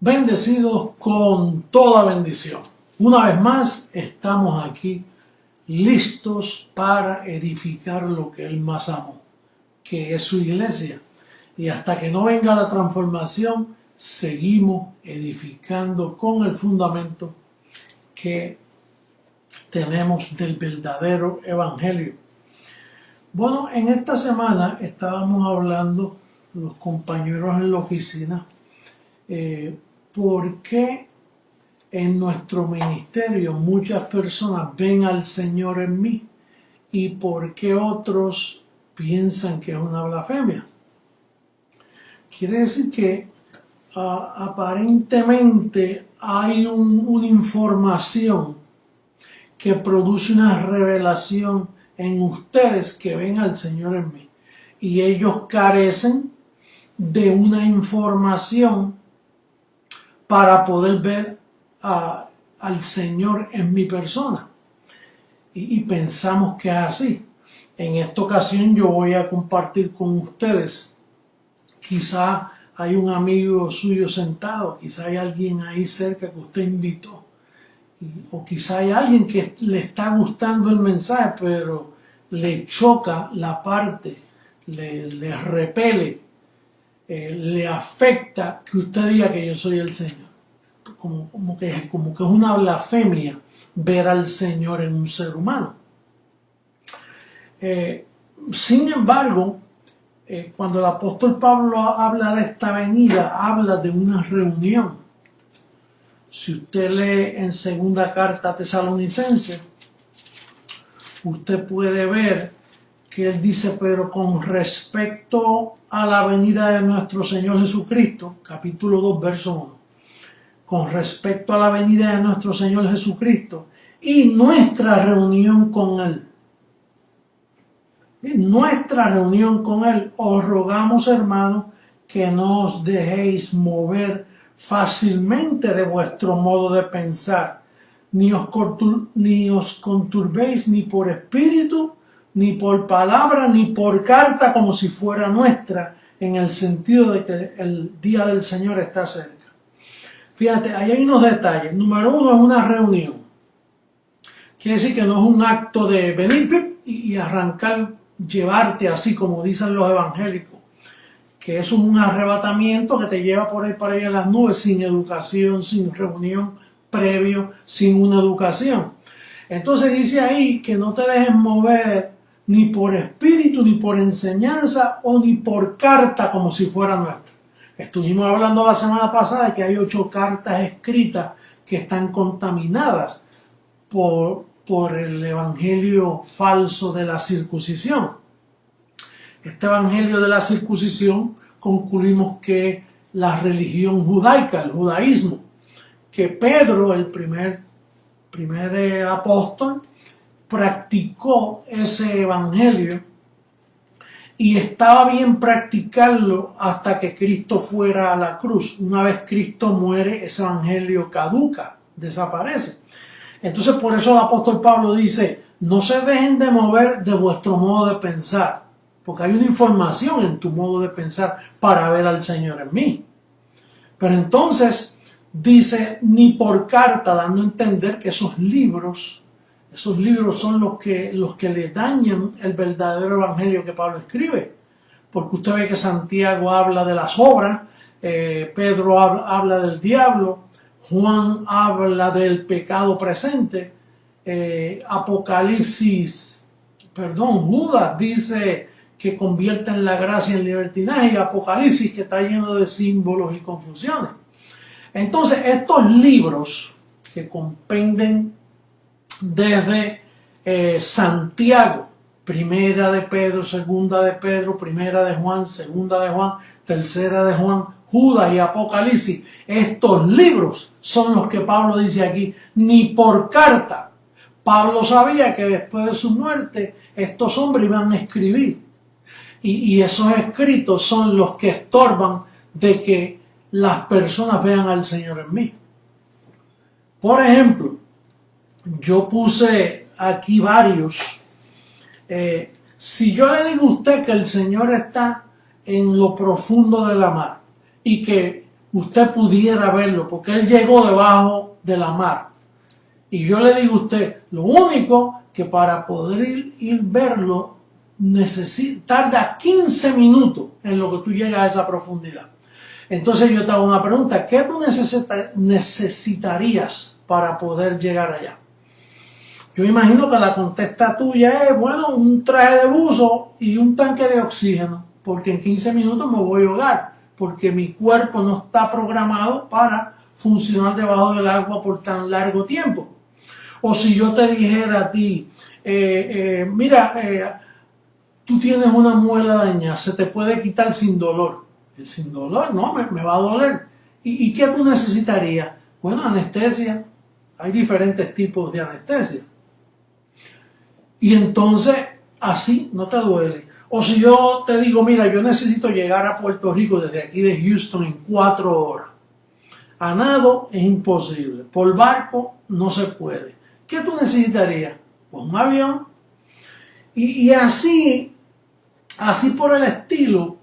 bendecidos con toda bendición. Una vez más estamos aquí listos para edificar lo que Él más amó, que es su iglesia. Y hasta que no venga la transformación, seguimos edificando con el fundamento que tenemos del verdadero evangelio. Bueno, en esta semana estábamos hablando, los compañeros en la oficina, por qué en nuestro ministerio muchas personas ven al Señor en mí y por qué otros piensan que es una blasfemia. Quiere decir que aparentemente hay una información que produce una revelación en ustedes que ven al Señor en mí, y ellos carecen de una información para poder ver al Señor en mi persona, y pensamos que es así. En esta ocasión yo voy a compartir con ustedes, quizá hay un amigo suyo sentado, quizá hay alguien ahí cerca que usted invitó, o quizá hay alguien que le está gustando el mensaje, pero le choca la parte, le repele, le afecta que usted diga que yo soy el Señor. Como que es una blasfemia ver al Señor en un ser humano. Sin embargo, cuando el apóstol Pablo habla de esta venida, habla de una reunión. Si usted lee en segunda carta a Tesalonicenses, usted puede ver que él dice: pero con respecto a la venida de nuestro Señor Jesucristo, capítulo 2, verso 1, con respecto a la venida de nuestro Señor Jesucristo y nuestra reunión con Él, os rogamos, hermanos, que no os dejéis mover fácilmente de vuestro modo de pensar, ni os conturbéis ni por espíritu, ni por palabra, ni por carta, como si fuera nuestra, en el sentido de que el día del Señor está cerca. Fíjate, ahí hay unos detalles. Número uno, es una reunión. Quiere decir que no es un acto de venir y arrancar, llevarte así como dicen los evangélicos, que es un arrebatamiento que te lleva por ahí para allá en las nubes, sin educación, sin reunión previo, sin una educación. Entonces dice ahí que no te dejes mover ni por espíritu, ni por enseñanza, o ni por carta, como si fuera nuestra. Estuvimos hablando la semana pasada de que hay 8 cartas escritas que están contaminadas por el evangelio falso de la circuncisión. Este evangelio de la circuncisión concluimos que la religión judaica, el judaísmo, que Pedro, el primer apóstol, practicó ese evangelio, y estaba bien practicarlo hasta que Cristo fuera a la cruz. Una vez Cristo muere, ese evangelio caduca, desaparece. Entonces por eso el apóstol Pablo dice: no se dejen de mover de vuestro modo de pensar, porque hay una información en tu modo de pensar para ver al Señor en mí. Pero entonces dice: ni por carta, dando a entender que esos libros son los que le dañan el verdadero evangelio que Pablo escribe. Porque usted ve que Santiago habla de las obras, Pedro habla del diablo, Juan habla del pecado presente, Judas dice que convierten la gracia en libertinaje, y Apocalipsis que está lleno de símbolos y confusiones. Entonces estos libros que compenden desde Santiago, primera de Pedro, segunda de Pedro, primera de Juan, segunda de Juan, tercera de Juan, Judas y Apocalipsis, estos libros son los que Pablo dice aquí: ni por carta. Pablo sabía que después de su muerte estos hombres iban a escribir, y esos escritos son los que estorban de que las personas vean al Señor en mí. Por ejemplo, yo puse aquí varios. Si yo le digo a usted que el Señor está en lo profundo de la mar y que usted pudiera verlo, porque él llegó debajo de la mar. Y yo le digo a usted, lo único que para poder ir verlo, tarda 15 minutos en lo que tú llegas a esa profundidad. Entonces yo te hago una pregunta, ¿qué tú necesitarías para poder llegar allá? Yo imagino que la contesta tuya es, bueno, un traje de buzo y un tanque de oxígeno, porque en 15 minutos me voy a ahogar, porque mi cuerpo no está programado para funcionar debajo del agua por tan largo tiempo. O si yo te dijera a ti, mira, tú tienes una muela dañada, se te puede quitar sin dolor. Sin dolor, no, me va a doler. ¿Y qué tú necesitarías? Bueno, anestesia. Hay diferentes tipos de anestesia. Y entonces, así no te duele. O si yo te digo, mira, yo necesito llegar a Puerto Rico desde aquí de Houston en 4 horas. A nado es imposible. Por barco no se puede. ¿Qué tú necesitarías? Pues un avión. Y así por el estilo,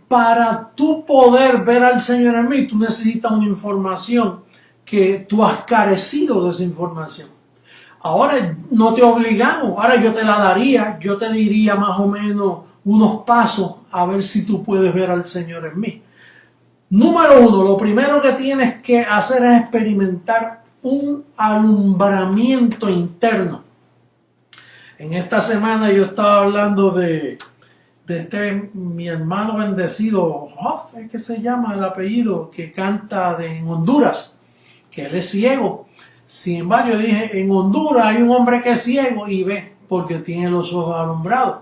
para tú poder ver al Señor en mí, tú necesitas una información que tú has carecido de esa información. Ahora no te obligamos, ahora yo te la daría, yo te diría más o menos unos pasos a ver si tú puedes ver al Señor en mí. Número 1, lo primero que tienes que hacer es experimentar un alumbramiento interno. En esta semana yo estaba hablando de mi hermano bendecido, Hoff, es que se llama el apellido, que canta en Honduras, que él es ciego. Sin embargo, yo dije, en Honduras hay un hombre que es ciego y ve, porque tiene los ojos alumbrados.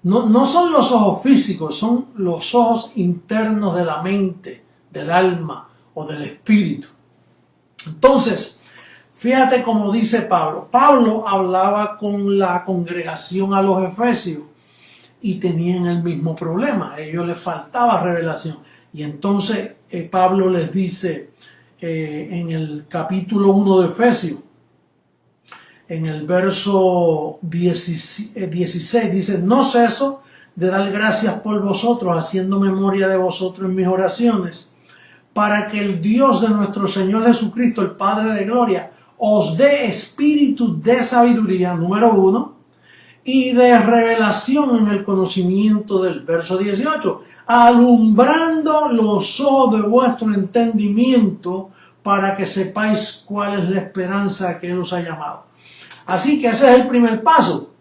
No son los ojos físicos, son los ojos internos de la mente, del alma o del espíritu. Entonces, fíjate cómo dice Pablo. Pablo hablaba con la congregación a los efesios y tenían el mismo problema. A ellos les faltaba revelación. Y entonces Pablo les dice en el capítulo 1 de Efesios, en el verso 16, dice, no ceso de dar gracias por vosotros, haciendo memoria de vosotros en mis oraciones, para que el Dios de nuestro Señor Jesucristo, el Padre de Gloria, os dé espíritu de sabiduría, número 1, y de revelación en el conocimiento del verso 18, alumbrando los ojos de vuestro entendimiento para que sepáis cuál es la esperanza que Él os ha llamado. Así que ese es el primer paso.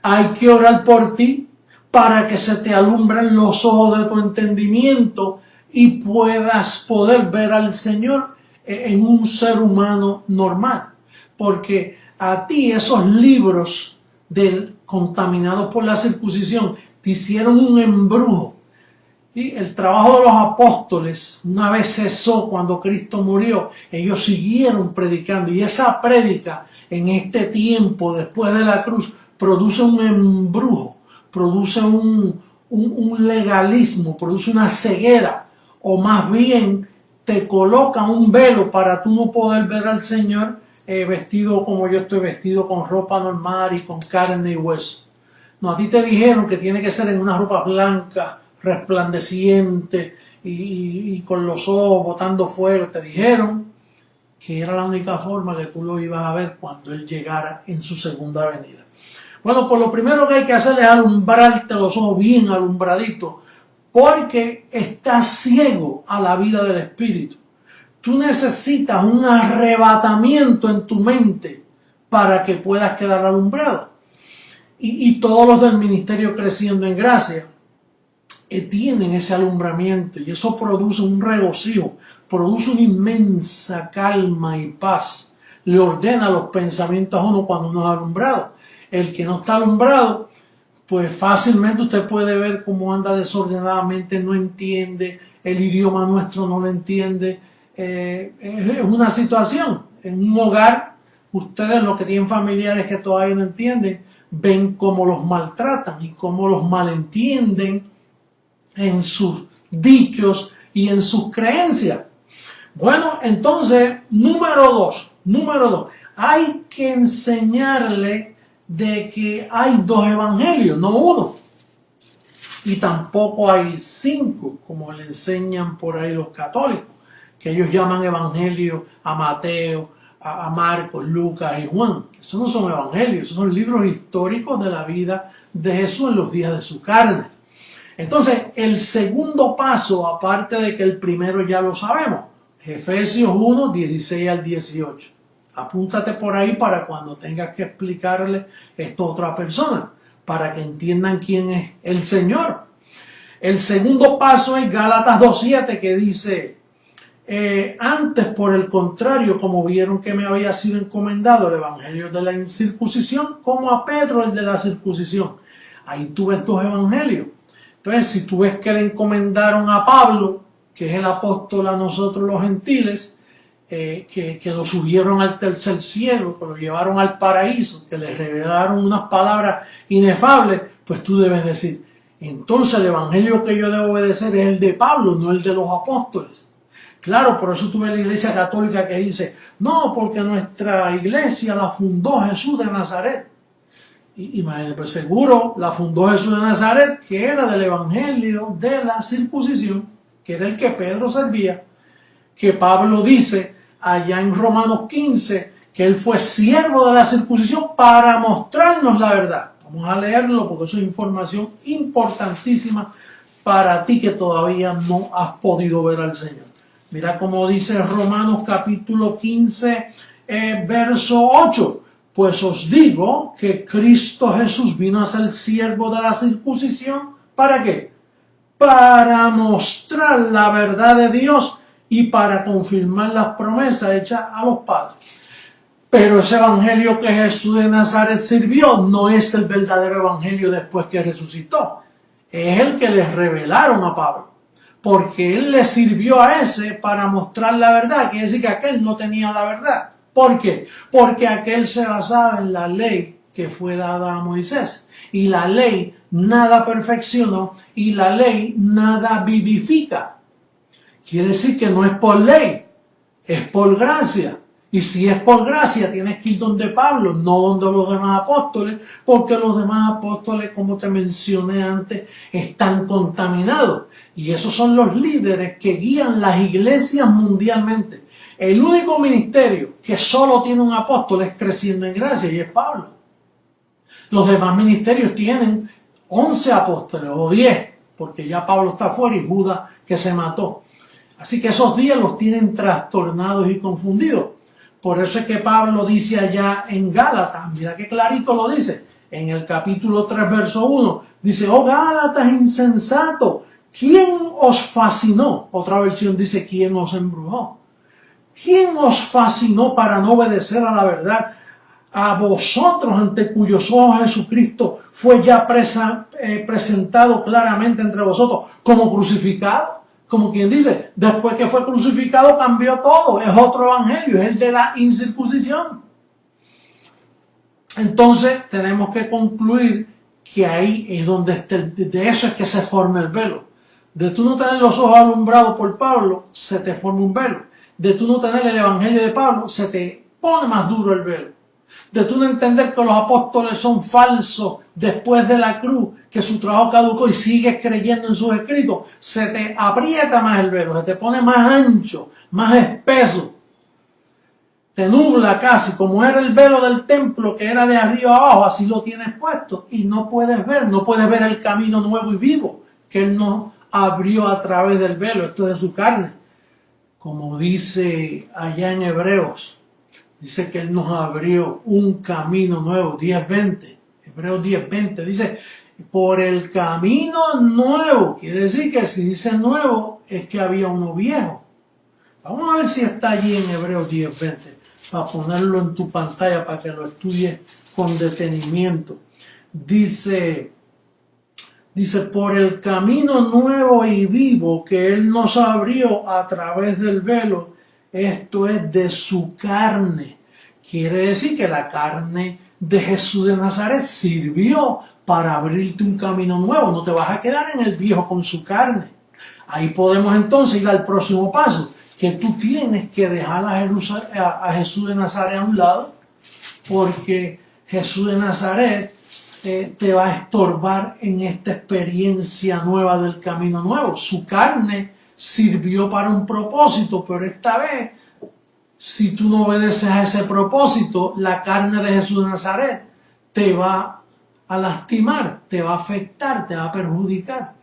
Hay que orar por ti para que se te alumbren los ojos de tu entendimiento y puedas poder ver al Señor en un ser humano normal. Porque a ti esos libros contaminados por la circuncisión te hicieron un embrujo. Y el trabajo de los apóstoles una vez cesó cuando Cristo murió. Ellos siguieron predicando y esa prédica en este tiempo después de la cruz produce un embrujo, produce un legalismo, produce una ceguera, o más bien te coloca un velo para tú no poder ver al Señor vestido como yo estoy vestido, con ropa normal y con carne y hueso. No, a ti te dijeron que tiene que ser en una ropa blanca, resplandeciente y con los ojos botando fuego. Te dijeron que era la única forma que tú lo ibas a ver cuando Él llegara en su segunda venida. Bueno, pues lo primero que hay que hacer es alumbrarte los ojos bien alumbraditos, porque estás ciego a la vida del Espíritu. Tú necesitas un arrebatamiento en tu mente para que puedas quedar alumbrado. Y todos los del ministerio Creciendo en Gracia tienen ese alumbramiento y eso produce un regocijo, produce una inmensa calma y paz. Le ordena los pensamientos a uno cuando uno es alumbrado. El que no está alumbrado, pues fácilmente usted puede ver cómo anda desordenadamente, no entiende, el idioma nuestro no lo entiende. Es una situación. En un hogar, ustedes los que tienen familiares que todavía no entienden, ven cómo los maltratan y cómo los malentienden en sus dichos y en sus creencias. Bueno, entonces, número dos, hay que enseñarle de que hay dos evangelios, no uno. y tampoco hay 5, como le enseñan por ahí los católicos, que ellos llaman evangelio a Mateo, a Marcos, Lucas y Juan. Esos no son evangelios, esos son libros históricos de la vida de Jesús en los días de su carne. Entonces, el segundo paso, aparte de que el primero ya lo sabemos, Efesios 1, 16 al 18. Apúntate por ahí para cuando tengas que explicarle esto a otra persona, para que entiendan quién es el Señor. El segundo paso es Gálatas 2:7, que dice: antes, por el contrario, como vieron que me había sido encomendado el evangelio de la incircuncisión, como a Pedro el de la circuncisión. Ahí tú ves 2 evangelios. Entonces, si tú ves que le encomendaron a Pablo, que es el apóstol a nosotros los gentiles, que lo subieron al tercer cielo, que lo llevaron al paraíso, que le revelaron unas palabras inefables, pues tú debes decir, entonces el evangelio que yo debo obedecer es el de Pablo, no el de los apóstoles. Claro, por eso tú ves la iglesia católica que dice, no, porque nuestra iglesia la fundó Jesús de Nazaret. Y pues seguro la fundó Jesús de Nazaret, que era del evangelio de la circuncisión, que era el que Pedro servía, que Pablo dice allá en Romanos 15, que él fue siervo de la circuncisión para mostrarnos la verdad. Vamos a leerlo porque eso es información importantísima para ti que todavía no has podido ver al Señor. Mira cómo dice Romanos capítulo 15, verso 8. Pues os digo que Cristo Jesús vino a ser siervo de la circuncisión. ¿Para qué? Para mostrar la verdad de Dios y para confirmar las promesas hechas a los padres. Pero ese evangelio que Jesús de Nazaret sirvió no es el verdadero evangelio después que resucitó. Es el que les revelaron a Pablo. Porque él le sirvió a ese para mostrar la verdad. Quiere decir que aquel no tenía la verdad. ¿Por qué? Porque aquel se basaba en la ley que fue dada a Moisés. Y la ley nada perfeccionó y la ley nada vivifica. Quiere decir que no es por ley, es por gracia. Y si es por gracia, tienes que ir donde Pablo, no donde los demás apóstoles, porque los demás apóstoles, como te mencioné antes, están contaminados. Y esos son los líderes que guían las iglesias mundialmente. El único ministerio que solo tiene un apóstol es Creciendo en Gracia, y es Pablo. Los demás ministerios tienen 11 apóstoles o 10, porque ya Pablo está fuera y Judas que se mató. Así que esos 10 los tienen trastornados y confundidos. Por eso es que Pablo dice allá en Gálatas, mira qué clarito lo dice, en el capítulo 3, verso 1, dice, oh Gálatas insensato, ¿quién os fascinó? Otra versión dice, ¿quién os embrujó? ¿Quién os fascinó para no obedecer a la verdad? A vosotros, ante cuyos ojos Jesucristo fue ya presentado claramente entre vosotros como crucificado. Como quien dice, después que fue crucificado cambió todo. Es otro evangelio, es el de la incircuncisión. Entonces tenemos que concluir que ahí es donde está, de eso es que se forma el velo. De tú no tener los ojos alumbrados por Pablo, se te forma un velo. De tú no tener el evangelio de Pablo, se te pone más duro el velo. De tú no entender que los apóstoles son falsos después de la cruz, que su trabajo caducó y sigues creyendo en sus escritos, se te aprieta más el velo, se te pone más ancho, más espeso. Te nubla casi, como era el velo del templo que era de arriba abajo, así lo tienes puesto y no puedes ver el camino nuevo y vivo que Él nos abrió a través del velo, esto es de su carne. Como dice allá en Hebreos, dice que Él nos abrió un camino nuevo, 10:20, Hebreos 10:20, dice, por el camino nuevo, quiere decir que si dice nuevo, es que había uno viejo. Vamos a ver si está allí en Hebreos 10:20, para ponerlo en tu pantalla, para que lo estudies con detenimiento. Dice, por el camino nuevo y vivo que Él nos abrió a través del velo, esto es de su carne. Quiere decir que la carne de Jesús de Nazaret sirvió para abrirte un camino nuevo. No te vas a quedar en el viejo con su carne. Ahí podemos entonces ir al próximo paso, que tú tienes que dejar a Jesús de Nazaret a un lado, porque Jesús de Nazaret te va a estorbar en esta experiencia nueva del camino nuevo. Su carne sirvió para un propósito, pero esta vez, si tú no obedeces a ese propósito, la carne de Jesús de Nazaret te va a lastimar, te va a afectar, te va a perjudicar.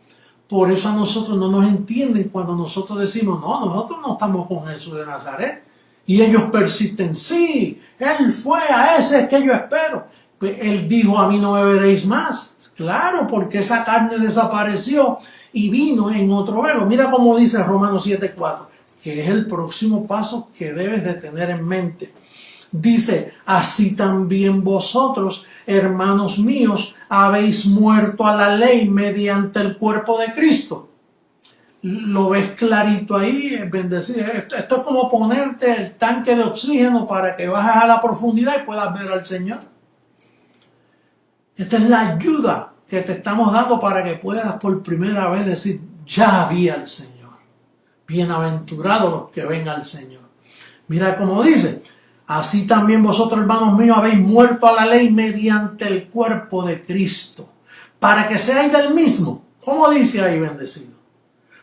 Por eso a nosotros no nos entienden cuando nosotros decimos, no, nosotros no estamos con Jesús de Nazaret. Y ellos persisten, sí, Él fue a ese que yo espero. Pues Él dijo, a mí no me veréis más. Claro, porque esa carne desapareció y vino en otro velo. Mira cómo dice Romanos 7:4, que es el próximo paso que debes de tener en mente. Dice, así también vosotros, hermanos míos, habéis muerto a la ley mediante el cuerpo de Cristo. Lo ves clarito ahí, bendecido. Esto es como ponerte el tanque de oxígeno para que bajes a la profundidad y puedas ver al Señor. Esta es la ayuda que te estamos dando para que puedas por primera vez decir, ya vi al Señor. Bienaventurados los que ven al Señor. Mira cómo dice, así también vosotros, hermanos míos, habéis muerto a la ley mediante el cuerpo de Cristo, para que seáis del mismo. ¿Cómo dice ahí, bendecido?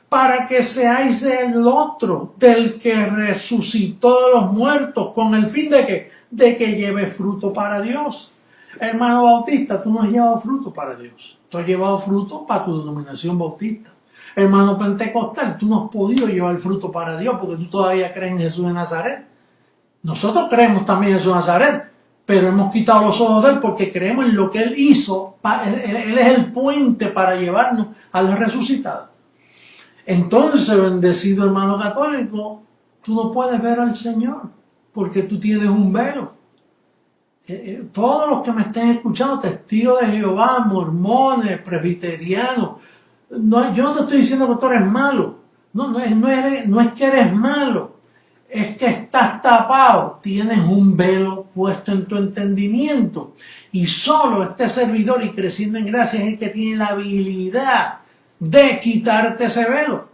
Para que seáis del otro, del que resucitó de los muertos, con el fin de que lleve fruto para Dios. Hermano bautista, tú no has llevado fruto para Dios. Tú has llevado fruto para tu denominación bautista. Hermano pentecostal, tú no has podido llevar fruto para Dios porque tú todavía crees en Jesús de Nazaret. Nosotros creemos también en Jesús de Nazaret, pero hemos quitado los ojos de Él porque creemos en lo que Él hizo. Él es el puente para llevarnos al resucitado. Entonces, bendecido hermano católico, tú no puedes ver al Señor porque tú tienes un velo. Todos los que me estén escuchando, testigos de Jehová, mormones, presbiterianos, yo no te estoy diciendo que tú eres malo, no es que eres malo, es que estás tapado, tienes un velo puesto en tu entendimiento y solo este servidor y creciendo en gracia es el que tiene la habilidad de quitarte ese velo.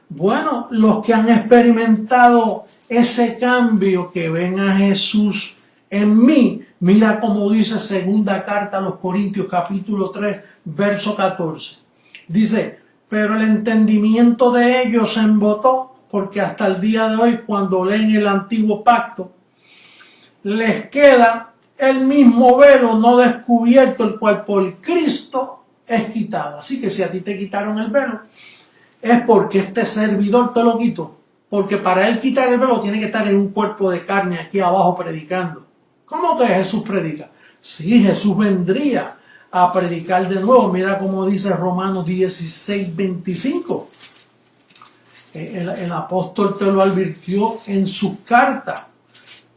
Bueno, los que han experimentado ese cambio, que ven a Jesús en mí, mira cómo dice segunda carta a los Corintios capítulo 3, verso 14. Dice, pero el entendimiento de ellos se embotó, porque hasta el día de hoy, cuando leen el antiguo pacto, les queda el mismo velo no descubierto, el cual por Cristo es quitado. Así que si a ti te quitaron el velo, es porque este servidor te lo quitó. Porque para él quitar el velo tiene que estar en un cuerpo de carne aquí abajo predicando. ¿Cómo que Jesús predica? Sí, Jesús vendría a predicar de nuevo. Mira cómo dice Romanos 16:25. El apóstol te lo advirtió en sus cartas.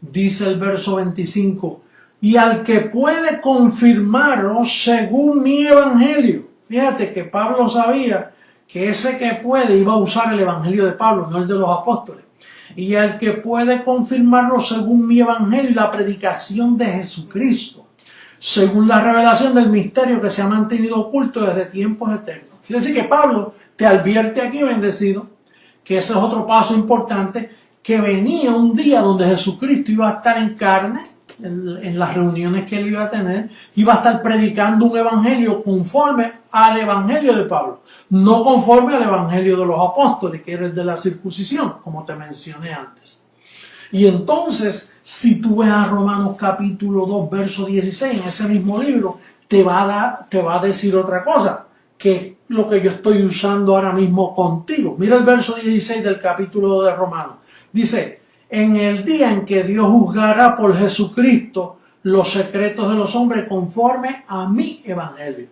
Dice el verso 25. Y al que puede confirmaros según mi evangelio. Fíjate que Pablo sabía que ese que puede iba a usar el evangelio de Pablo, no el de los apóstoles. Y al que puede confirmarlo según mi evangelio y la predicación de Jesucristo, según la revelación del misterio que se ha mantenido oculto desde tiempos eternos. Quiere decir que Pablo te advierte aquí, bendecido, que ese es otro paso importante, que venía un día donde Jesucristo iba a estar en carne, en las reuniones que él iba a tener, iba a estar predicando un evangelio conforme al evangelio de Pablo, no conforme al evangelio de los apóstoles, que era el de la circuncisión, como te mencioné antes. Y entonces, si tú ves a Romanos capítulo 2, verso 16, en ese mismo libro, te va a decir otra cosa, que es lo que yo estoy usando ahora mismo contigo. Mira el verso 16 del capítulo 2 de Romanos. Dice, en el día en que Dios juzgará por Jesucristo los secretos de los hombres conforme a mi evangelio.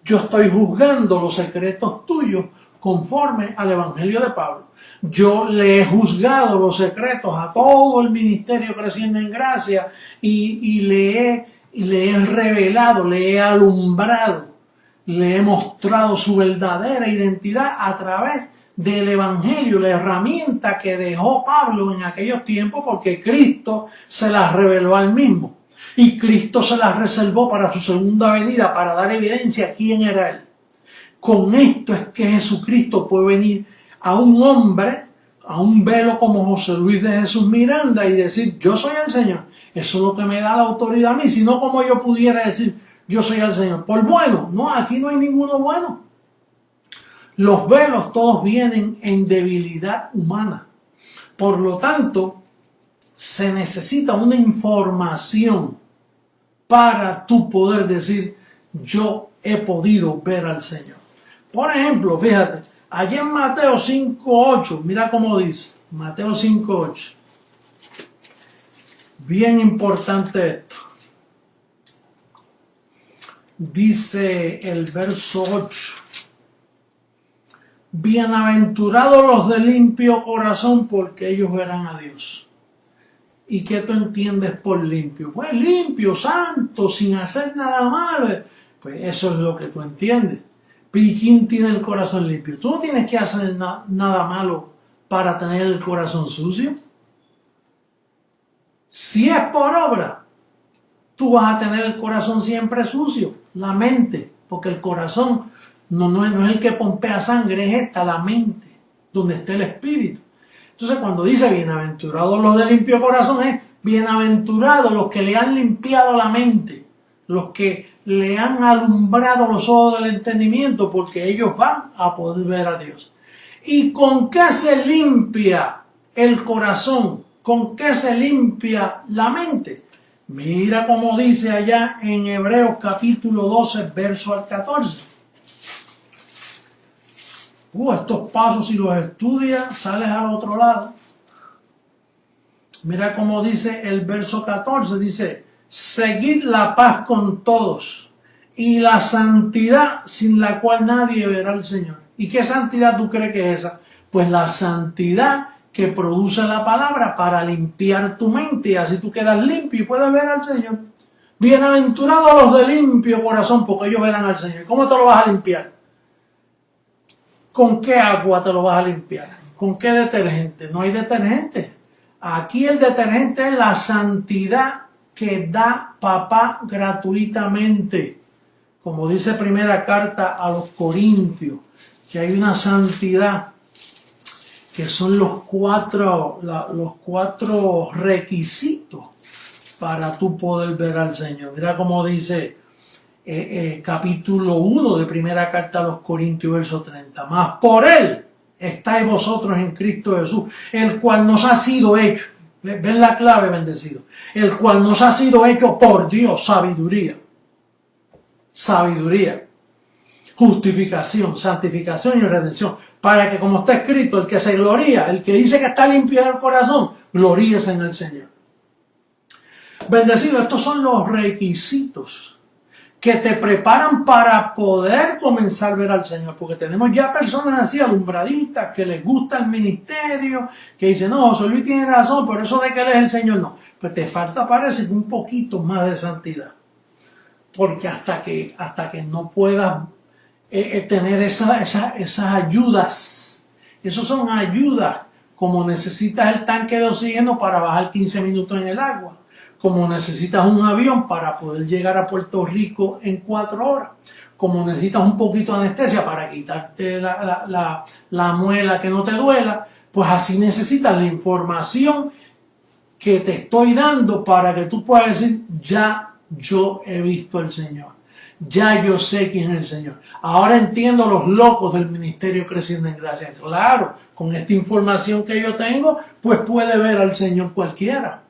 Yo estoy juzgando los secretos tuyos conforme al evangelio de Pablo. Yo le he juzgado los secretos a todo el ministerio creciendo en gracia y le he revelado, le he alumbrado, le he mostrado su verdadera identidad a través del evangelio, la herramienta que dejó Pablo en aquellos tiempos, porque Cristo se las reveló al mismo. Y Cristo se las reservó para su segunda venida, para dar evidencia a quién era Él. Con esto es que Jesucristo puede venir a un hombre, a un velo como José Luis de Jesús Miranda y decir, yo soy el Señor. Eso es lo que me da la autoridad a mí, sino como yo pudiera decir, yo soy el Señor. Por bueno, no, aquí no hay ninguno bueno. Los velos todos vienen en debilidad humana. Por lo tanto, se necesita una información para tú poder decir, yo he podido ver al Señor. Por ejemplo, fíjate, allí en Mateo 5:8, mira cómo dice, Mateo 5:8. Bien importante esto. Dice el verso 8. Bienaventurados los de limpio corazón, porque ellos verán a Dios. ¿Y qué tú entiendes por limpio? Pues limpio, santo, sin hacer nada malo. Pues eso es lo que tú entiendes. ¿Y quién tiene el corazón limpio? Tú no tienes que hacer nada malo para tener el corazón sucio. Si es por obra, tú vas a tener el corazón siempre sucio, la mente, porque el corazón no es el que pompea sangre, es la mente, donde está el espíritu. Entonces cuando dice bienaventurados los de limpio corazón, es bienaventurados los que le han limpiado la mente, los que le han alumbrado los ojos del entendimiento, porque ellos van a poder ver a Dios. ¿Y con qué se limpia el corazón? ¿Con qué se limpia la mente? Mira cómo dice allá en Hebreos capítulo 12, verso al 14. Estos pasos, si los estudias, sales al otro lado. Mira cómo dice el verso 14, dice, seguid la paz con todos y la santidad sin la cual nadie verá al Señor. ¿Y qué santidad tú crees que es esa? Pues la santidad que produce la palabra para limpiar tu mente, y así tú quedas limpio y puedes ver al Señor. Bienaventurados los de limpio corazón, porque ellos verán al Señor. ¿Cómo te lo vas a limpiar? ¿Con qué agua te lo vas a limpiar? ¿Con qué detergente? No hay detergente. Aquí el detergente es la santidad que da papá gratuitamente. Como dice primera carta a los Corintios, que hay una santidad que son los cuatro requisitos para tú poder ver al Señor. Mira cómo dice capítulo 1 de primera carta a los Corintios, verso 30. Mas por Él estáis vosotros en Cristo Jesús, el cual nos ha sido hecho. Ven la clave, bendecido. El cual nos ha sido hecho por Dios, sabiduría. Sabiduría. Justificación, santificación y redención. Para que, como está escrito, el que se gloría, el que dice que está limpio del corazón, gloríese en el Señor. Bendecido, estos son los requisitos que te preparan para poder comenzar a ver al Señor, porque tenemos ya personas así alumbraditas que les gusta el ministerio, que dicen, no, José Luis tiene razón, pero eso de que Él es el Señor, no. Pues te falta, parece, un poquito más de santidad, porque hasta que no puedas tener esas ayudas, esos son ayudas, como necesitas el tanque de oxígeno para bajar 15 minutos en el agua, como necesitas un avión para poder llegar a Puerto Rico en 4 horas, como necesitas un poquito de anestesia para quitarte la muela que no te duela, pues así necesitas la información que te estoy dando para que tú puedas decir, ya yo he visto al Señor, ya yo sé quién es el Señor. Ahora entiendo los locos del ministerio Creciendo en Gracia. Claro, con esta información que yo tengo, pues puede ver al Señor cualquiera.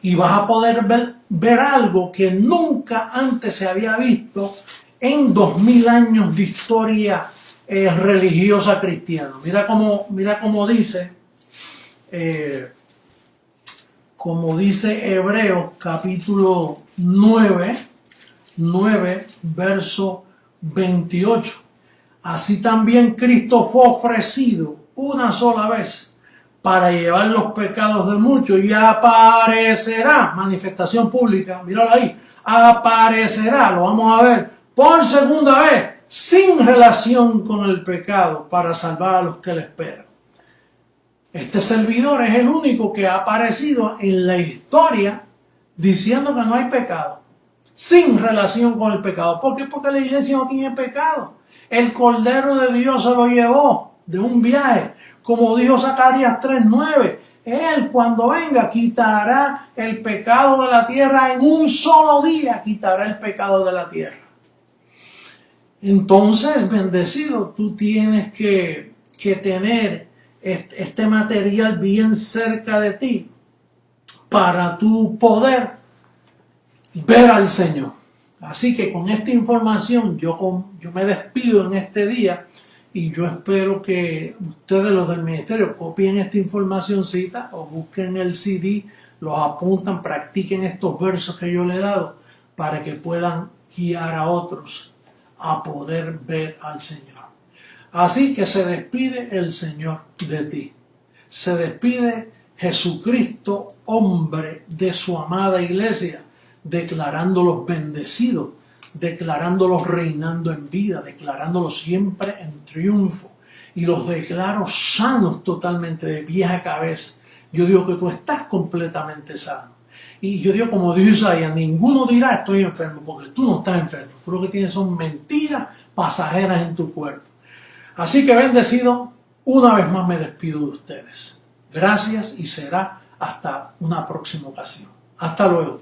Y vas a poder ver algo que nunca antes se había visto en 2000 años de historia religiosa cristiana. Mira cómo dice Hebreos capítulo 9, verso 28. Así también Cristo fue ofrecido una sola vez para llevar los pecados de muchos, y aparecerá, manifestación pública, míralo ahí, aparecerá, lo vamos a ver, por segunda vez, sin relación con el pecado, para salvar a los que le esperan. Este servidor es el único que ha aparecido en la historia diciendo que no hay pecado, sin relación con el pecado. ¿Por qué? Porque la iglesia no tiene pecado. El Cordero de Dios se lo llevó de un viaje. Como dijo Zacarías 3:9, Él cuando venga quitará el pecado de la tierra en un solo día, quitará el pecado de la tierra. Entonces, bendecido, tú tienes que tener este material bien cerca de ti para tu poder ver al Señor. Así que con esta información yo me despido en este día y yo espero que ustedes, los del ministerio, copien esta informacioncita o busquen el CD, los apuntan, practiquen estos versos que yo le he dado para que puedan guiar a otros a poder ver al Señor. Así que se despide el Señor de ti. Se despide Jesucristo, hombre de su amada iglesia, declarándolos bendecidos, declarándolos reinando en vida, declarándolos siempre en triunfo. Y los declaro sanos totalmente, de pies a cabeza. Yo digo que tú estás completamente sano. Y yo digo, como dijo Isaías, ninguno dirá estoy enfermo, porque tú no estás enfermo. Tú lo que tienes son mentiras pasajeras en tu cuerpo. Así que bendecido, una vez más me despido de ustedes. Gracias y será hasta una próxima ocasión. Hasta luego.